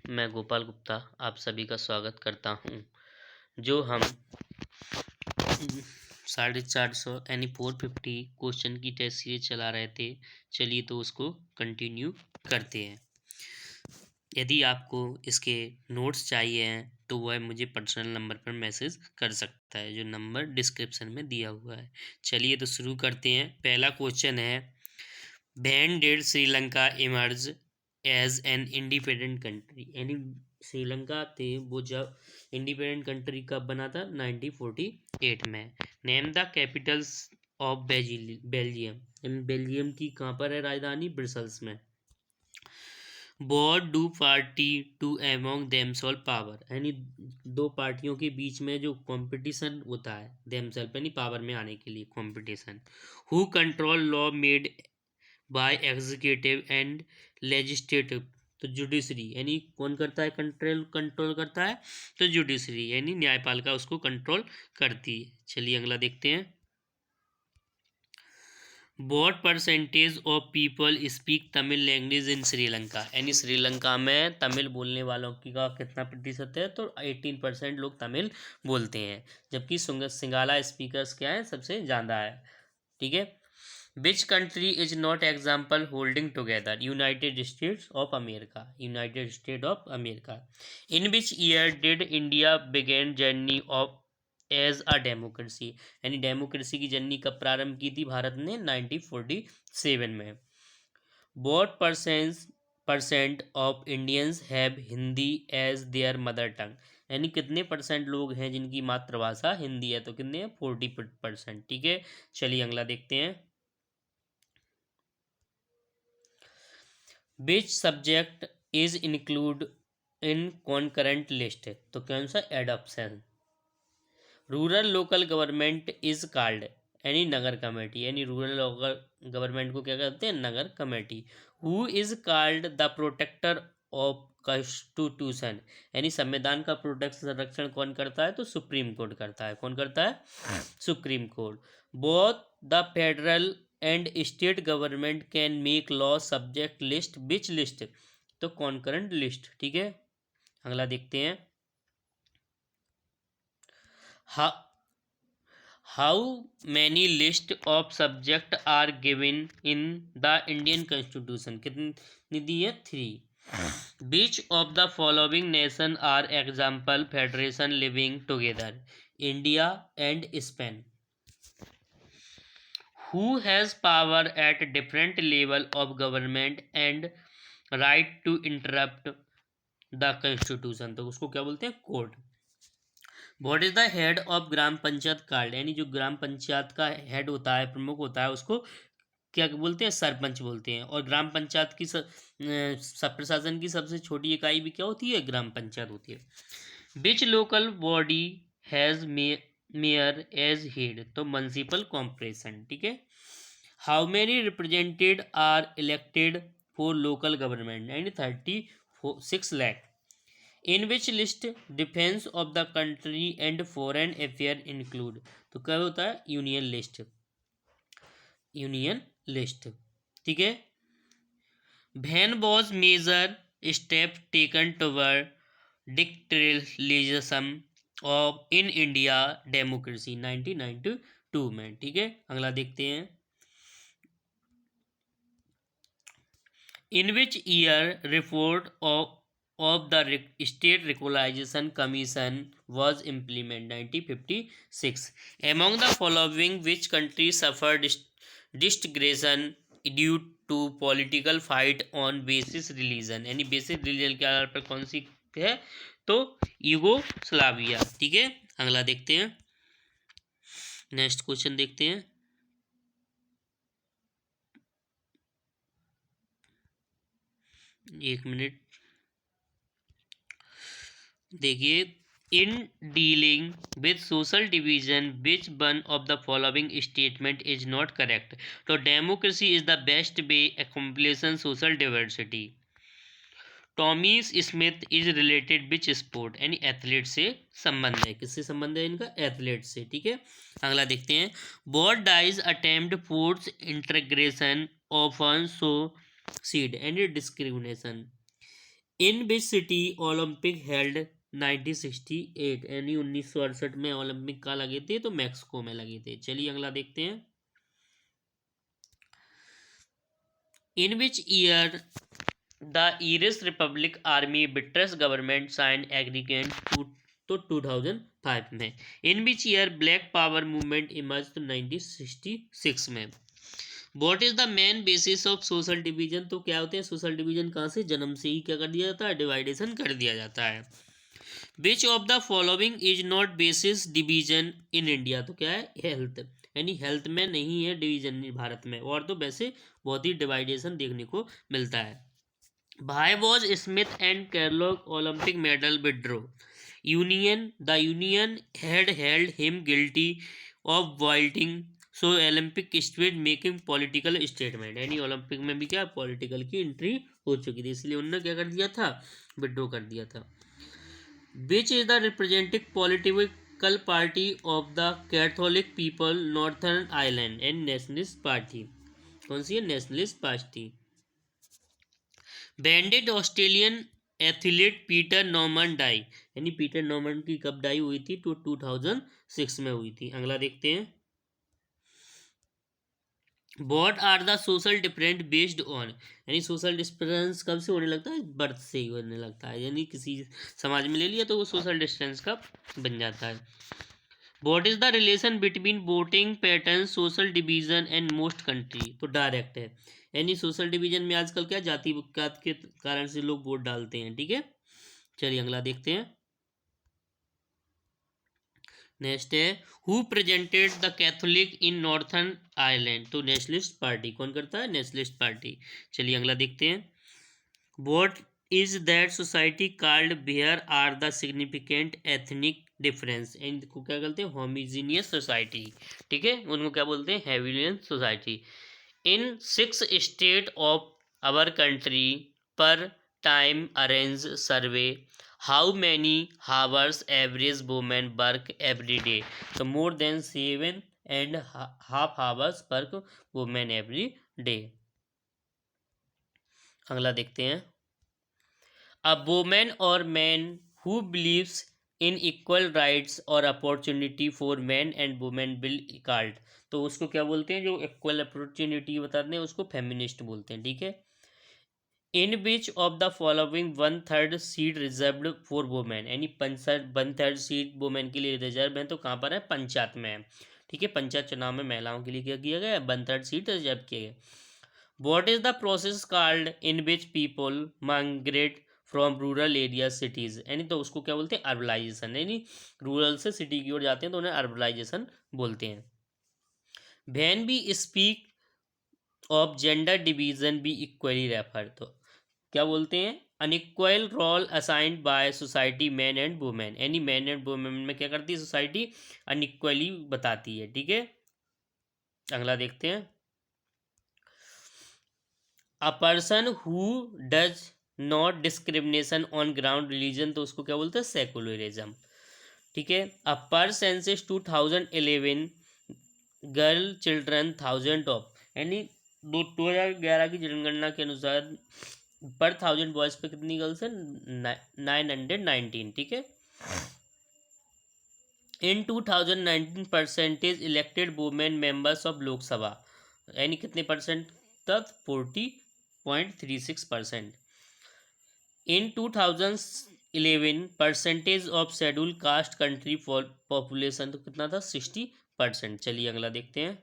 मैं गोपाल गुप्ता आप सभी का स्वागत करता हूँ। जो हम 450 यानी 450 क्वेश्चन की टेस्ट सीरीज चला रहे थे, चलिए तो उसको कंटिन्यू करते हैं। यदि आपको इसके नोट्स चाहिए हैं तो वह मुझे पर्सनल नंबर पर मैसेज कर सकता है, जो नंबर डिस्क्रिप्शन में दिया हुआ है। चलिए तो शुरू करते हैं। पहला क्वेश्चन है, when did Sri Lanka emerge as an independent country? यानी श्रीलंका थे वो जब इंडिपेंडेंट कंट्री कब बना था? 1948 में। Name the capitals of Belgium. Belgium की कहाँ पर है राजधानी? ब्रसल्स में। What do party to among themselves power? यानी दो पार्टियों के बीच में जो कंपटीशन होता है देमसेल्फ यानी पावर में आने के लिए competition. Who control law made by executive and legislative? तो जुडिशरी यानी कौन करता है कंट्रोल करता है? तो जुडिशरी यानी न्यायपालिका उसको कंट्रोल करती है। चलिए अगला देखते हैं। What percentage of people speak Tamil language in Sri Lanka? यानी श्रीलंका में तमिल बोलने वालों की का कितना प्रतिशत है? तो 18% लोग तमिल बोलते हैं, जबकि सिंगाला स्पीकर्स क्या है? सबसे ज़्यादा है। ठीक है। Which country is not example holding together? United States of America. United State of America. In which year did India begin journey of as a democracy? यानी डेमोक्रेसी की जर्नी कब प्रारंभ की थी भारत ने? 1947 में। What percent of Indians have Hindi as their mother tongue? यानी कितने परसेंट लोग हैं जिनकी मातृभाषा हिंदी है? तो कितने हैं? 40%। ठीक है। चलिए अगला देखते हैं। Which subject is include in concurrent list? तो कौन सा? Adoption. Rural local government is called? यानी नगर कमेटी। यानी रूरल लोकल गवर्नमेंट को क्या कहते हैं? नगर committee. Who is called the protector of constitution? यानी संविधान का प्रोटेक्शन संरक्षण कौन करता है? तो सुप्रीम कोर्ट करता है। कौन करता है? Supreme court. Both the federal and state government can make law subject list which list? तो कॉन्करेंट लिस्ट। ठीक है। अगला देखते हैं। How many list of subject are given in the Indian constitution? कितनी दी है? 3। Which of the following nation are example federation living together? India and Spain. Who has power at different level of government and right to interrupt the constitution? तो उसको क्या बोलते हैं? Court. What is the head of gram panchayat card? यानी जो ग्राम पंचायत का head होता है, प्रमुख होता है, उसको क्या बोलते हैं? सरपंच बोलते हैं। और ग्राम पंचायत की सब प्रशासन की सबसे छोटी इकाई भी क्या होती है? ग्राम पंचायत होती है। Which local body has mayor as head? तो म्युनिसिपल कॉर्पोरेशन। ठीक है। How many represented are elected for local government? यानी 36 lakh. In which list defence of the country and foreign affair include? तो क्या होता है? Union list. Union list. ठीक है। When was major step taken toward decentralism of in India democracy? 1992 में। ठीक है। अगला देखते हैं। In which year report of the State Equalization Commission was implemented? 1956. Among the following, which country suffered disgregation due to political fight on basis religion? यानी basis religion के आधार पर कौन सी है? तो यूगोस्लाविया। ठीक है। अगला देखते हैं। नेक्स्ट क्वेश्चन देखते हैं। एक मिनट देखिए। In dealing with social division which one of the following statement is not correct? तो democracy is the best way explanation social diversity. Tommy Smith is related which sport? यानी athlete से संबंध है। किससे संबंध है इनका? एथलीट से। ठीक है। अगला देखते हैं। What dies attempt force integration often sow seed and discrimination? In which city Olympic held 1968, यानी 1968 में ओलंपिक का लगे थे, तो मैक्सिको में लगे थे। चलिए अगला देखते हैं। In which year the Irish republic army British government sign agreement तो 2005 में। In which year black power movement emerge तो 1966 में। What is the main basis of social division, तो क्या होते हैं सोशल डिवीजन, कहाँ से, जन्म से ही क्या कर दिया जाता है, डिवाइडेशन कर दिया जाता है। विच of the following is not basis division in India, तो क्या है, हेल्थ, यानी हेल्थ में नहीं है डिवीजन भारत में, और तो वैसे बहुत ही डिवाइडेशन देखने को मिलता है। Why was Smith and Kellogg Olympic medal withdraw? The union had held him guilty of violating so Olympic spirit making political statement, यानी ओलंपिक में भी क्या पॉलिटिकल की एंट्री हो चुकी थी, इसलिए उन्होंने क्या कर दिया था, विड्रॉ कर दिया था। Which is the representative political party of the Catholic people Northern Ireland and Nationalist Party, कौन सी है, nationalist party. When did Australian athlete Peter Norman die, यानी पीटर नॉर्मन की कब डाई हुई थी, तो 2006 में हुई थी। अगला देखते हैं। What are the social different based on, यानी सोशल डिफरेंस कब से होने लगता है, बर्थ से ही होने लगता है, यानी किसी समाज में ले लिया तो वो सोशल डिस्टेंस का बन जाता है। What is the relation between voting pattern social division and most country, तो डायरेक्ट है, यानी सोशल डिवीजन में आजकल क्या जाति पात के कारण से लोग वोट डालते हैं, ठीक है। चलिए अगला देखते हैं। नेक्स्ट है who presented the Catholic in Northern Ireland, तो नेशनलिस्ट पार्टी, कौन करता है, नेशनलिस्ट पार्टी। चलिए अगला देखते हैं। What is that society called where are the significant ethnic difference, इनको क्या बोलते हैं, होमोजीनियस सोसाइटी, ठीक है, उनको क्या बोलते हैं, हेविलियन society. In 6 state of our country पर time arrange survey how many hours average women work every day, तो more than 7.5 hours work women every day. अगला देखते हैं। अ वुमेन और man who believes in equal rights और opportunity for man and women will equalled, तो उसको क्या बोलते हैं, जो इक्वल अपॉर्चुनिटी बताते हैं उसको फेमिनिस्ट बोलते हैं, ठीक है। In which of the following 1/3 seat reserved for women, यानी 1/3 सीट वुमेन के लिए रिजर्व है, तो कहाँ पर है, पंचायत में है, ठीक है, पंचायत चुनाव में महिलाओं के लिए क्या किया गया है, 1/3 सीट रिजर्व किया गया। What is the process called in which people migrate from rural area cities, यानी तो उसको क्या बोलते हैं, अर्बलाइजेशन, यानी रूरल से सिटी की ओर जाते हैं तो उन्हें अर्बलाइजेशन बोलते हैं। When we speak of gender division we equally refer, तो क्या बोलते हैं, unequal role assigned by society man and women, यानी मैन एंड वुमेन में क्या करती है सोसाइटी, अनइक्वली बताती है, ठीक है। अगला देखते हैं। A person who does not discrimination on ground religion, तो उसको क्या बोलते हैं, सेकुलरिज्म, ठीक है। अ पर सेंसस 2011 गर्ल चिल्ड्रन 1000 ऑफ, यानी 2011 की जनगणना के अनुसार पर 1000 बॉयज पे कितनी गर्ल्स है, 919, ठीक है। In 2019 percentage elected women members of Lok Sabha, यानी कितने परसेंट तक, 40.36%। In 2011 percentage of schedule caste country for population, तो कितना था, 60%। चलिए अगला देखते हैं।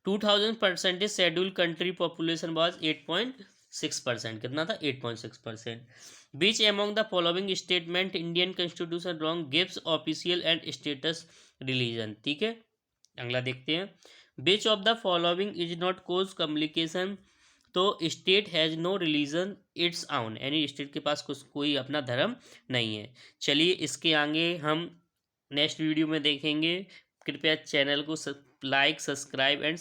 2000 percentage schedule country population was 8.6%, कितना था, 8.6%। Which among the following statement Indian constitution wrong gives official and status religion, ठीक है। अगला देखते हैं। Which of the following is not cause communication, तो state has no religion its own, यानी state के पास कुछ कोई अपना धर्म नहीं है। चलिए इसके आगे हम नेक्स्ट वीडियो में देखेंगे। कृपया चैनल को लाइक, सब्सक्राइब एंड